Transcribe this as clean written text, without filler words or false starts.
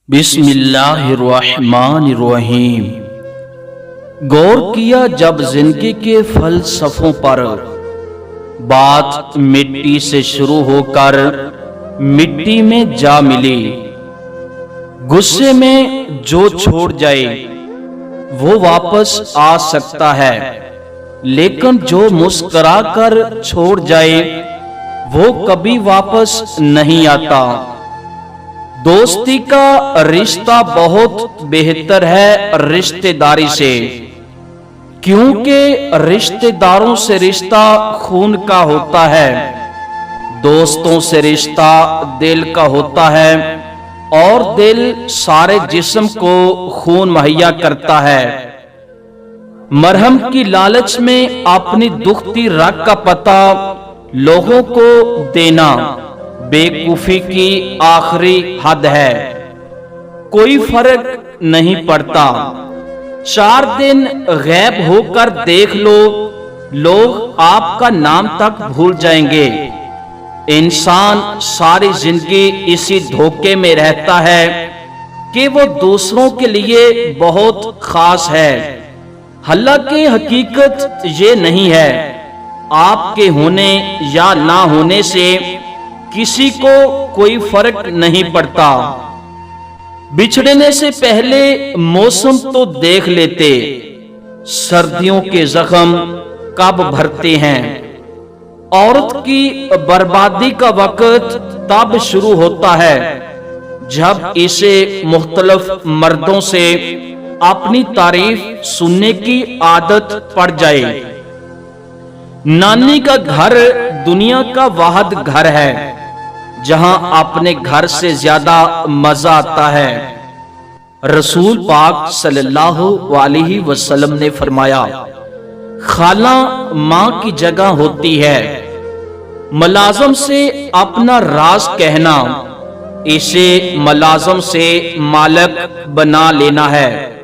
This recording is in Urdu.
بسم اللہ الرحمن الرحیم۔ غور کیا جب زندگی کے فلسفوں پر، بات مٹی سے شروع ہو کر مٹی میں جا ملی۔ غصے میں جو چھوڑ جائے وہ واپس آ سکتا ہے، لیکن جو مسکرا کر چھوڑ جائے وہ کبھی واپس نہیں آتا۔ دوستی کا رشتہ بہت بہتر ہے رشتہ داری سے، کیونکہ رشتہ داروں سے رشتہ خون کا ہوتا ہے، دوستوں سے رشتہ دل کا ہوتا ہے، اور دل سارے جسم کو خون مہیا کرتا ہے۔ مرہم کی لالچ میں اپنی دکھتی رگ کا پتہ لوگوں کو دینا بیوقوفی کی آخری حد ہے۔ کوئی فرق نہیں پڑتا، 4 دن غائب ہو کر دیکھ لو، لوگ آپ کا نام تک بھول جائیں گے۔ انسان ساری زندگی اسی دھوکے میں رہتا ہے کہ وہ دوسروں کے لیے بہت خاص ہے، حالانکہ حقیقت یہ نہیں ہے۔ آپ کے ہونے یا نہ ہونے سے کسی کو کوئی فرق نہیں پڑتا۔ بچھڑنے سے پہلے موسم تو دیکھ لیتے، سردیوں کے زخم کب بھرتے ہیں۔ عورت کی بربادی کا وقت تب شروع ہوتا ہے جب اسے مختلف مردوں سے اپنی تعریف سننے کی عادت پڑ جائے۔ نانی کا گھر دنیا کا واحد گھر ہے جہاں اپنے گھر سے زیادہ مزہ آتا ہے۔ رسول پاک صلی اللہ علیہ وسلم نے فرمایا، خالہ ماں کی جگہ ہوتی ہے۔ ملازم سے اپنا راز کہنا اسے ملازم سے مالک بنا لینا ہے۔